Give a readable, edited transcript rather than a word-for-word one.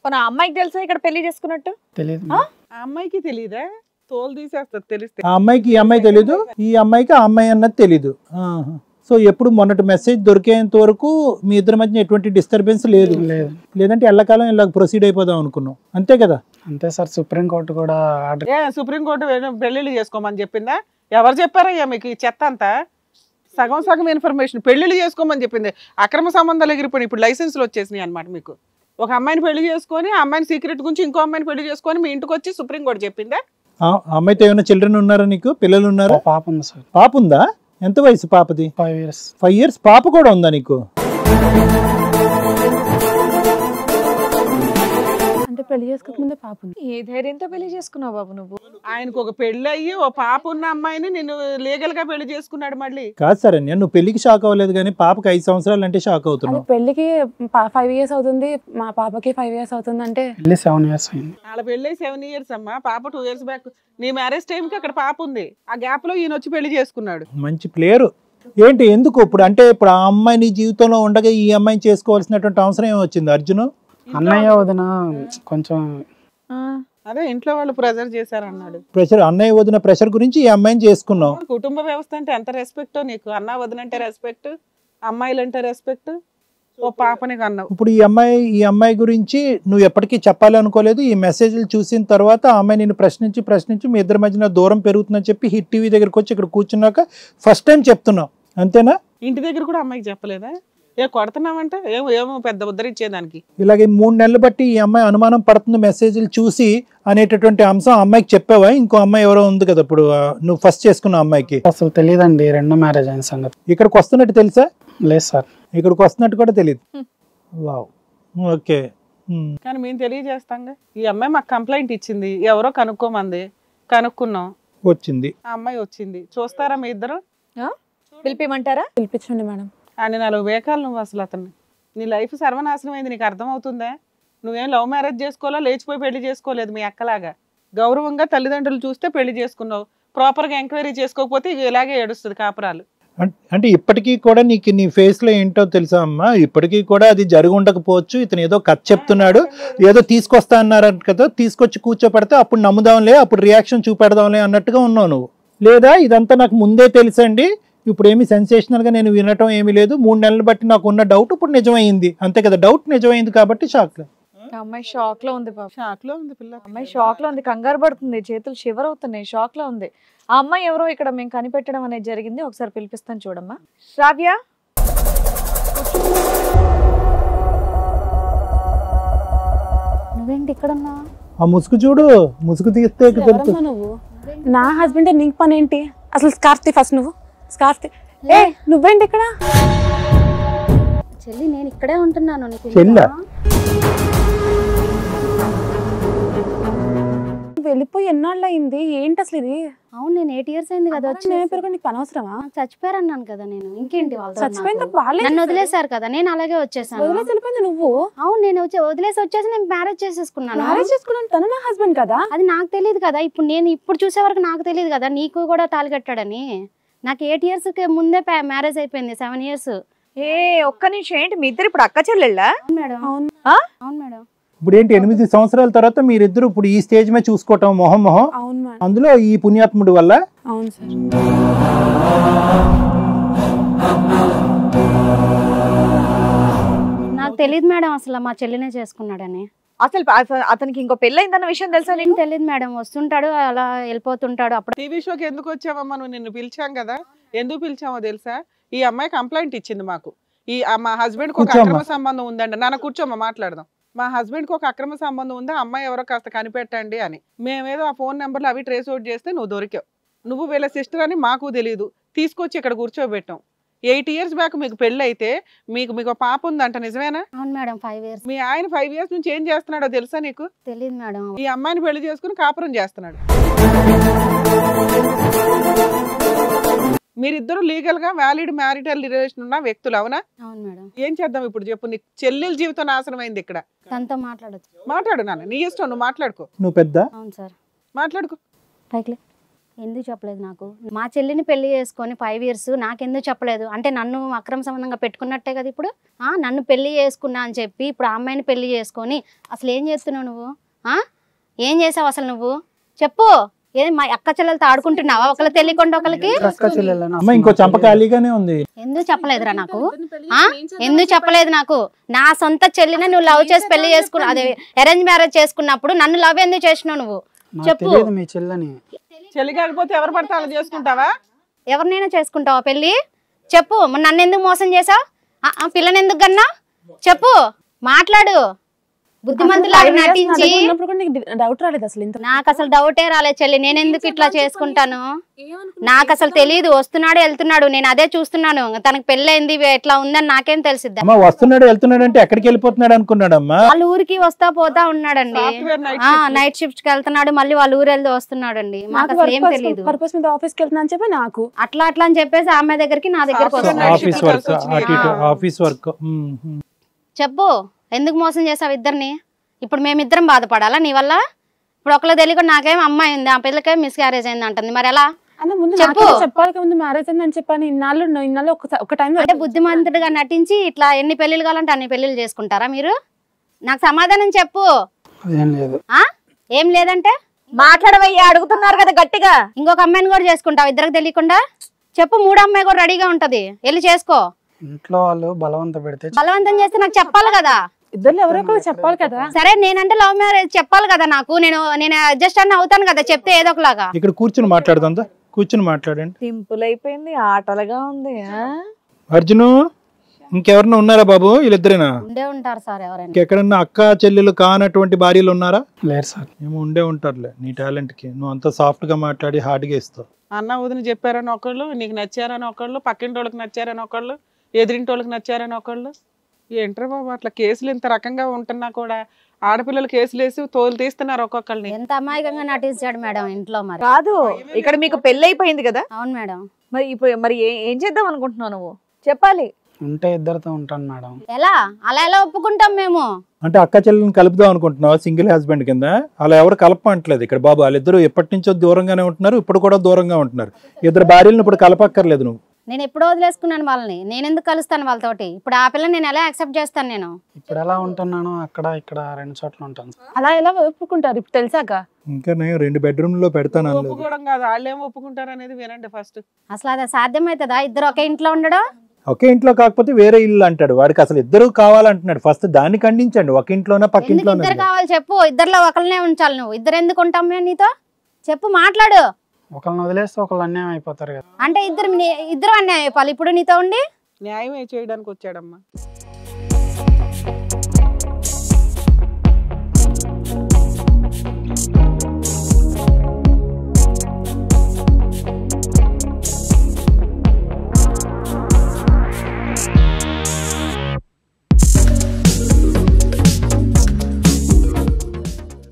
మన అమ్మాయికి తెలుసా ఇక్కడ పెళ్లి చేసుకున్నట్టు? తెలియదు. ఆ అమ్మాయికి తెలియదా? తోలు తీసేస్తారు తెలిస్తే. ఆ అమ్మాయికి ఈ అమ్మాయి తెలీదు, ఈ అమ్మాయికి ఆ అమ్మాయి అన్నది తెలీదు. సో ఎప్పుడు మొన్నటి మెసేజ్ దొరికేంత వరకు మీ ఇద్దరి మధ్య ఎటువంటి డిస్టర్బెన్స్ లేదు. లేదంటే ఎల్లకాలం ఇలా ప్రొసీడ్ అయిపోదాం అనుకున్నాం, అంతే కదా? అంతే సార్. సుప్రీంకోర్టు కూడా సుప్రీంకోర్టు పెళ్లిళ్ళు చేసుకోమని చెప్పిందా? ఎవరు చెప్పారయ్యా మీకు ఈ చెత్త అంతా? సగం సగం ఇన్ఫర్మేషన్. పెళ్లిళ్ళు చేసుకోమని చెప్పింది. అక్రమ సంబంధాలు ఎగిరిపోయి ఇప్పుడు లైసెన్స్లు వచ్చేసినాయి అనమాట మీకు. ఒక అమ్మాయిని పెళ్లి చేసుకొని ఆ అమ్మాయిని సీక్రెట్ గురించి ఇంకో అమ్మాయిని పెళ్లి చేసుకొని మీ ఇంటికి వచ్చి సుప్రీంకోర్టు చెప్పిందా? అమ్మాయితో ఏమైనా చిల్డ్రన్ ఉన్నారా నీకు? పిల్లలు ఉన్నారా? పాప ఉంది సార్. పాప ఉందా? ఎంత వయసు పాపది? 5 years. 5 years పాప కూడా ఉందా నీకు? అంటే పెళ్లి చేసుకోకముందే పాప ఉంది. ఏ ధైర్యంతో పెళ్లి చేసుకున్నావు బాబు నువ్వు? ఆయనకు ఒక పెళ్లి అయ్యి ఓ పాప ఉన్న అమ్మాయిని నేను లీగల్ గా పెళ్లి చేసుకున్నాడు మళ్ళీ. కాదు సార్ అన్య, నువ్వు పెళ్లికి షాక్ అవ్వలేదు కానీ పాపకి 5 సంవత్సరాలు అంటే షాక్ అవుతున్నావు. పెళ్లికి 5 years అవుతుంది, మా పాపకి 5 years అవుతుంది. అంటే పెళ్లి 7 years అయింది. వాళ్ళ పెళ్ళి 7 years అమ్మా. పాప 2 years బ్యాక్. నీ మ్యారేజ్ టైం కి అక్కడ పాప ఉంది. ఆ గ్యాప్ లో ఈయన వచ్చి పెళ్లి చేసుకున్నాడు. మంచి ప్లేయర్. ఏంటి ఎందుకు ఇప్పుడు అంటే ఇప్పుడు ఆ అమ్మాయి నీ జీవితంలో ఉండగా ఈ అమ్మాయిని చేసుకోవాల్సినటువంటి అవసరం ఏమొచ్చింది అర్జున్? అన్నయ్య వదిన కొంచెం అదే ఇంట్లో వాళ్ళు ప్రెజర్ చేశారు అన్నాడు. ప్రెషర్, అన్నయ్య వదిన ప్రెషర్ గురించి ఈ అమ్మాయిని చేసుకున్నావు. కుటుంబ వ్యవస్థ అంటే ఎంత రెస్పెక్ట్ నీకు. అన్న వదినంటే రెస్పెక్ట్, అమ్మాయిలు అంటే రెస్పెక్ట్. ఓ పాపని కన్నావు. ఇప్పుడు ఈ అమ్మాయి గురించి నువ్వు ఎప్పటికీ చెప్పాలి అనుకోలేదు. ఈ మెసేజ్లు చూసిన తర్వాత ఆ అమ్మాయి నేను ప్రశ్నించి మీ ఇద్దరి మధ్యన దూరం పెరుగుతుందని చెప్పి హిట్ టీవీ దగ్గరకు వచ్చి ఇక్కడ కూర్చున్నాక ఫస్ట్ టైం చెప్తున్నావు, అంతేనా? ఇంటి దగ్గర కూడా అమ్మాయికి చెప్పలేదా? ఏ కొడుతున్నావంటే ఏమో పెద్ద ఉద్ధరించేదానికి. ఇలాగే 3 నెలలు బట్టి ఈ అమ్మాయి అనుమానం పడుతుంది మెసేజ్లు చూసి అనేటటువంటి అంశం అమ్మాయికి చెప్పావా? ఇంకో అమ్మాయి ఎవరో ఉంది కదా ఇప్పుడు నువ్వు ఫస్ట్ చేసుకున్న అమ్మాయికి? అసలు తెలియదండి. 2 మ్యారేజ్ అయిన సంగతి. ఇక్కడికి వస్తున్నట్టు తెలుసా? లేదు సార్. ఇక్కడికి వస్తున్నట్టు కూడా తెలియదు. Wow, okay. కానీ మేము తెలియజేస్తాంగా. ఈ అమ్మాయి మాకు కంప్లైంట్ ఇచ్చింది, ఎవరో కనుక్కోమంది, కనుక్కున్నాం, వచ్చింది ఆ అమ్మాయి వచ్చింది. చూస్తారా మీ ఇద్దరు? పిలిపిమంటారా? పిలిపించండి మేడం. అని 4 వేకాలు నువ్వు అసలు అతన్ని. నీ లైఫ్ సర్వనాశనం అయింది. నీకు అర్థం అవుతుందా? నువ్వేం లవ్ మ్యారేజ్ చేసుకోవాలా, లేచిపోయి పెళ్లి చేసుకోలేదు మీ అక్కలాగా. గౌరవంగా తల్లిదండ్రులు చూస్తే పెళ్లి చేసుకున్నావు. ప్రాపర్గా ఎంక్వైరీ చేసుకోకపోతే ఇలాగే ఏడుస్తుంది కాపురాలు. అంటే ఇప్పటికీ కూడా నీకు నీ ఫేస్ లో ఏంటో తెలుసా అమ్మా? ఇప్పటికీ కూడా అది జరిగి ఉండకపోవచ్చు. ఇతను ఏదో కథ చెప్తున్నాడు, ఏదో తీసుకొస్తా అన్నారంట కదా, తీసుకొచ్చి కూర్చోపెడితే అప్పుడు నమ్ముదాంలే, అప్పుడు రియాక్షన్ చూపెడదాంలే అన్నట్టుగా ఉన్నావు నువ్వు. లేదా ఇదంతా నాకు ముందే తెలుసండి, ఇప్పుడు ఏమి సెన్సేషనల్ గా నేను వినటం ఏమీ లేదు, 3 నెలలు బట్టి నాకు ఉన్న డౌట్ ఇప్పుడు నిజమైంది, అంతే కదా? డౌట్ నిజమైంది కాబట్టి షాక్ లో. అమ్మాయి షాక్ లో ఉంది బాబు. షాక్ లో ఉంది పిల్ల. అమ్మాయి షాక్ లో ఉంది, కంగారు పడుతుంది, చేతులు షివర్ అవుతున్నాయి, షాక్ లో ఉంది. ఆ అమ్మాయి ఎవరో ఇక్కడ మేము కనిపెట్టడం అనేది జరిగింది. ఒకసారి పిలిపిస్తాను చూడమ్మా. శ్రావ్య, నువ్వేంటి ఇక్కడ ఉన్నా? ఆ ముసుగు చూడు, ముసుగు తీస్తే నువ్వు నా హస్బెండ్, నీకు పని ఏంటి అసలు? స్కార్ఫ్ ఫస్ట్ నువ్వు, స్కార్ఫ్. ఏ నువ్వేంటి ఇక్కడ? చెల్లి నేను ఇక్కడే ఉంటున్నాను. వెళ్ళిపోయి ఎన్నాళ్ళు అయింది? ఏంటి అసలు ఇది? అవును, నేను 8 years అయింది కదా వచ్చి. నీకు పని అవసరమా? చచ్చిపోయారన్నాను కదా నేను. ఇంకేంటి చచ్చిపోయింది? నన్ను వదిలేశారు కదా, నేను అలాగే వచ్చేసాను. వెళ్ళిపోయింది నువ్వు? అవును, నేను వదిలేసి వచ్చేసి నేను మ్యారేజ్ చేసేసుకున్నాను. మ్యారేజ్ చేసుకున్నాను, తను నా హస్బెండ్ కదా. అది నాకు తెలియదు కదా. ఇప్పుడు చూసే వరకు నాకు తెలియదు కదా నీకు కూడా తాళి కట్టాడని. నాకు 8 years ముందే మ్యారేజ్ అయిపోయింది. 7 years. ఏ ఒక్క నిమిషం, ఏంటి మీ ఇద్దరు ఇప్పుడు అక్క చెల్లెళ్ళా? మేడం. అవును మేడం. ఇప్పుడు ఏంటి 8 సంవత్సరాల తర్వాత మీరిద్దరు ఇప్పుడు ఈ స్టేజ్ మీద చూసుకోవటం మొహం. అవును, అందులో ఈ పుణ్యాత్ముడి వల్ల. అవును సార్. నాకు తెలియదు మేడం అసలు మా చెల్లినే చేసుకున్నాడని. అసలు అతనికి ఇంకో పెళ్ళయిందన్న విషయం తెలుసా? నేను తెలియదు మేడం. వస్తుంటాడు అలా వెళ్ళిపోతుంటాడు. అప్పుడు టీవీ షోకి ఎందుకు వచ్చావమ్మా నువ్వు? నిన్ను పిలిచాం కదా, ఎందుకు పిలిచామో తెలుసా? ఈ అమ్మాయి కంప్లైంట్ ఇచ్చింది మాకు. మా హస్బెండ్ కి ఒక అక్రమ సంబంధం ఉందండి. నాన్న కూర్చోమ్మా మాట్లాడదాం. మా హస్బెండ్ కి ఒక అక్రమ సంబంధం ఉంది, అమ్మాయి ఎవరో కాస్త కనిపెట్టండి అని. మేమేదో ఆ ఫోన్ నెంబర్లు అవి ట్రేస్ అవుట్ చేస్తే నువ్వు దొరికావు. నువ్వు వీళ్ళ సిస్టర్ అని మాకు తెలియదు, తీసుకొచ్చి ఇక్కడ కూర్చోబెట్టాం. 8 years బ్యాక్ మీకు పెళ్లి అయితే మీకు పాప ఉందంట, నిజమేనా? అవును మేడం. 5 years. మీ ఆయన 5 years నుంచి ఏం చేస్తున్నాడో తెలుసా నీకు? తెలియదు మేడం. ఈ అమ్మాయిని పెళ్లి చేసుకుని కాపురం చేస్తున్నాడు. మీరిద్దరు లీగల్ గా వ్యాలిడ్ మ్యారిటల్ రిలేషన్ ఉన్న వ్యక్తులు, అవునా? అవును మేడం. ఏం చేద్దాం ఇప్పుడు చెప్పు? నీ చెల్లెల జీవితం నాశనం అయింది ఇక్కడ. తనతో మాట్లాడొచ్చు? మాట్లాడు నాన్న, నీ ఇష్టం, నువ్వు మాట్లాడుకో. నువ్వు పెద్ద. అవును సార్. మాట్లాడుకో. పైకి ఎందుకు చెప్పలేదు నాకు? మా చెల్లిని పెళ్లి చేసుకొని 5 years నాకెందుకు చెప్పలేదు? అంటే నన్ను అక్రమ సంబంధంగా పెట్టుకున్నట్టే కదా ఇప్పుడు. నన్ను పెళ్లి చేసుకున్నా అని చెప్పి ఇప్పుడు ఆ అమ్మాయిని పెళ్లి చేసుకొని అసలు ఏం చేస్తున్నావు నువ్వు? ఏం చేసావు అసలు నువ్వు? చెప్పు. ఏది మా అక్క చెల్లెలతో ఆడుకుంటున్నావా ఒకళ్ళు తెలియకుండా ఒకరికి? అమ్మ ఇంకో చంప ఖాళీగానే ఉంది. ఎందుకు చెప్పలేదురా నాకు? ఎందుకు చెప్పలేదు నాకు? నా సొంత చెల్లిని నువ్వు లవ్ చేసి పెళ్లి చేసుకున్నావు, అదే అరేంజ్ మ్యారేజ్ చేసుకున్నప్పుడు నన్ను లవ్ ఎందుకు చేసినావు నువ్వు? చెప్పు. మీ చెల్లని చెల్లి కాకపోతే ఎవరు పడితే అలా చేసుకుంటావా? ఎవరినైనా చేసుకుంటావా పెళ్లి? చెప్పు. నన్ను ఎందుకు మోసం చేసావు? పిల్లని ఎందుకు కన్నా? చెప్పు, మాట్లాడు. బుద్ధిమంతులాగా నటించి డౌట్ రాలేదు అసలు? నాకు అసలు డౌటే రాలేదు చెల్లి. నేను ఎందుకు ఇట్లా చేసుకుంటాను? నాకు అసలు తెలియదు. వస్తున్నాడు వెళ్తున్నాడు, నేను అదే చూస్తున్నాను. తనకు పెళ్ళైంది ఎట్లా ఉందని నాకేం తెలిసిద్దా? అమ్మ వస్తున్నాడు వెళ్తున్నాడు అంటే ఎక్కడికి వెళ్ళిపోతున్నాడు అనుకున్నాడమ్మా? వాళ్ళ ఊరికి వస్తా పోతా ఉన్నాడండి. నైట్ షిఫ్ట్ కి వెళ్తున్నాడు, మళ్ళీ వాళ్ళ ఊరు వెళ్తే వస్తున్నాడండి. మాకు అసలు ఏం తెలియదు. పర్పస్ మీద ఆఫీస్ కి వెళ్తున్నా అని చెప్పి నాకు అట్లా అట్లా అని చెప్పేసి ఆమె దగ్గరికి నా దగ్గరికి వస్తున్నాడు. Office work. చెప్పు, ఎందుకు మోసం చేసావు ఇద్దరిని? ఇప్పుడు మేమిద్దరం బాధపడాలా నీ వల్ల? ఇప్పుడు ఒకళ్ళు తెలియకుండా నాకేం అమ్మాయి ఉంది, ఆ పిల్లకేం మిస్క్యారేజ్ అయింది అంటుంది, మరి ఎలా? అన్న ముందు చెప్పు. చెప్పాలి ముందు మ్యారేజ్ అయిందని చెప్పాను. ఇన్నాళ్ళు ఒక టైం అంటే బుద్ధిమంతుడిగా నటించి ఇట్లా ఎన్ని పెళ్లిళ్ళు కావాలంటే అన్ని పెళ్లిళ్ళు చేసుకుంటారా మీరు? నాకు సమాధానం చెప్పు. ఏం లేదంటే మాట్లాడవయ్యా, అడుగుతున్నారు కదా గట్టిగా. ఇంకొక అమ్మాయిని కూడా చేసుకుంటావు ఇద్దరికి తెలియకుండా? చెప్పు. 3వ అమ్మాయి కూడా రెడీగా ఉంటది, వెళ్ళి చేసుకో. ఇంట్లో వాళ్ళు బలవంతం చేస్తే నాకు చెప్పాలి కదా. ఇద్దరు ఎవరో ఒకరు చెప్పాలి కదా. సరే నేనంటే లవ్ మ్యారేజ్ చెప్పాలి కదా నాకు. నేను అడ్జస్ట్ అన్న అవుతాను కదా చెప్తే ఏదో ఒకలాగా. ఇక్కడ కూర్చుని మాట్లాడుతుందా? కూర్చుని మాట్లాడండి. సింపుల్ అయిపోయింది, ఆటలుగా ఉంది. అర్జును ఇంకెవరన్నా ఉన్నారా బాబు? వీళ్ళిద్దరేనా? ఉండే ఉంటారు సార్. ఎవరైనా ఇంకెక్కడన్నా అక్క చెల్లెలు కానటువంటి భార్యలు ఉన్నారా? లేరు సార్. ఏమో ఉండే ఉంటారులే. నీ టాలెంట్ కి నువ్వు అంతా సాఫ్ట్ గా మాట్లాడి హార్డ్ గా ఇస్తావు. అన్న వదిన చెప్పారని ఒకళ్ళు, నీకు నచ్చారని ఒకళ్ళు, పక్కింటి వాళ్ళకి నచ్చారని ఒకళ్ళు, ఎదిరింటి వాళ్ళకి నచ్చారని ఒకళ్ళు. ఏంట్రా బాబు అట్లా కేసులు ఇంత రకంగా ఉంటున్నా కూడా ఆడపిల్లలు కేసులు వేసి తోలు తీస్తున్నారు ఒక్కొక్కరిని. ఎంత అమాయకంగా నటించాడు మేడం ఇంట్లో. మరి కాదు, ఇక్కడ మీకు పెళ్లి అయిపోయింది కదా. అవును మేడం. మరి ఇప్పుడు మరి ఏం చేద్దాం అనుకుంటున్నావు నువ్వు? చెప్పాలి. ఉంటే ఇద్దరితో ఉంటాను మేడం. ఎలా? అలా ఎలా ఒప్పుకుంటాం మేము? అంటే అక్క చెల్లెలను కలుపుదాం అనుకుంటున్నావు సింగిల్ హస్బెండ్ కింద? అలా ఎవరు కలపట్లేదు ఇక్కడ బాబు. వాళ్ళిద్దరు ఎప్పటి నుంచో దూరంగానే ఉంటున్నారు, ఇప్పుడు కూడా దూరంగా ఉంటున్నారు. ఇద్దరు భార్యలను ఇప్పుడు కలపక్కర్లేదు నువ్వు. నేను ఎప్పుడో వదిలేసుకున్నాను వాళ్ళని, నేను ఎందుకు కలుస్తాను వాళ్ళతోటి? ఇప్పుడు ఆ పిల్లని నేను ఎలా యాక్సెప్ట్ చేస్తాను? నేను ఇప్పుడు ఎలా ఉంటున్నాను, అక్కడ ఇక్కడ 2 చోట్ల ఉంటాను. అలా ఎలా ఒప్పుకుంటారు ఇప్పుడు తెలిసాక? ఇంకా నేను 2 bedroom లో పెడతాను. ఒప్పుకోవడం కాదు, వాళ్ళు ఏం ఒప్పుకుంటారు అనేది వినండి ఫస్ట్. అసలు అది సాధ్యమవుతుందా ఇద్దరు ఒకే ఇంట్లో ఉండడం? ఒకే ఇంట్లో కాకపోతే వేరే ఇల్లు అంటాడు. వాడికి అసలు ఇద్దరు కావాలంటున్నాడు. ఫస్ట్ దాన్ని ఖండించండి. ఒక ఇంట్లోనే పక్కింట్లోనే ఇద్దరు కావాలి చెప్పు. ఇద్దరులో ఒకరినే ఉంచాలి నువ్వు. ఇద్దరు ఎందుకు ఉంటాం మేము నీతో? చెప్పు, మాట్లాడు. ఒకళ్ళని వదిలేస్తే ఒకళ్ళు అన్యాయం అయిపోతారు కదా. అంటే ఇద్దరు అన్యాయం అయిపోవాలి ఇప్పుడు నీతో ఉండి? న్యాయం చేయడానికి వచ్చాడమ్మా.